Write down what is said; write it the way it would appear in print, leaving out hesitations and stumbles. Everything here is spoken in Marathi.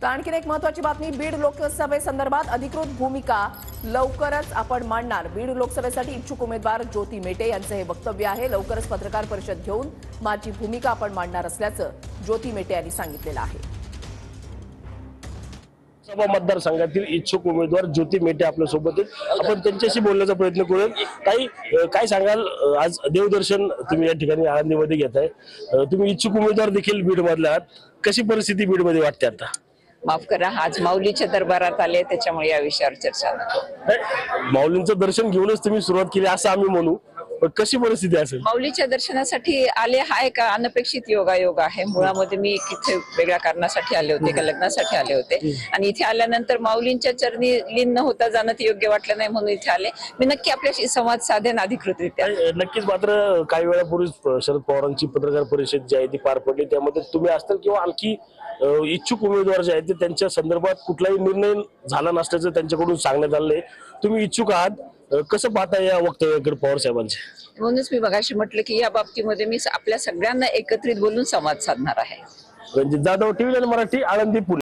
तर आणखीन एक महत्त्वाची बातमी, बीड लोकसभेसंदर्भात अधिकृत भूमिका लवकरच आपण मांडणार। बीड लोकसभेसाठी इच्छुक उमेदवार ज्योती मेटे यांचे हे वक्तव्य आहे। लवकरच पत्रकार परिषद घेऊन माझी भूमिका आपण मांडणार असल्याचं ज्योती मेटे यांनी सांगितलेलं आहे। सभा मतदारसंघातील इच्छुक उमेदवार ज्योती मेटे आपल्या सोबत आहेत। आपण त्यांच्याशी बोलण्याचा प्रयत्न करूया। काही काय सांगाल, आज देवदर्शन तुम्ही या ठिकाणी आळंदीमध्ये घेताय, तुम्ही इच्छुक उमेदवार देखील बीड मधले आहात, कशी परिस्थिती बीड मध्ये वाटते आता? माफ करा, आज माऊलीच्या दरबारात आले त्याच्यामुळे या विषयावर चर्चा नाही। माऊलींचं दर्शन घेऊनच तुम्ही सुरुवात केली असं आम्ही म्हणू, पण कशी परिस्थिती असेल? माऊलीच्या दर्शनासाठी आले हा एक अनपेक्षित योगायोग आहे। मुळामध्ये मी इथे वेगळ्या कारणासाठी आले होते, का लग्नासाठी आले होते, आणि इथे आल्यानंतर माऊलींच्या चरणी लीन न होता जाणं ते योग्य वाटलं नाही, म्हणून इथे आले। मी नक्की आपल्याशी संवाद साधेन अधिकृतरित्या। नक्कीच। मात्र काही वेळापूर्वी शरद पवारांची पत्रकार परिषद जी आहे ती पार पडली, त्यामध्ये तुम्ही असताल किंवा आणखी इच्छुक उमेदवार जे आहेत त्यांच्या संदर्भात कुठलाही निर्णय झाला नसल्याचं त्यांच्याकडून सांगण्यात आलंय। तुम्ही इच्छुक आहात, कसं पाहता या वक्तव्याकडे पवार साहेबांचे? म्हणूनच मी मगाशी म्हटलं की या बाबतीमध्ये मी आपल्या सगळ्यांना एकत्रित बोलून संवाद साधणार आहे। रणजित जाधव, टीव्ही मराठी, आळंदी, पुणे।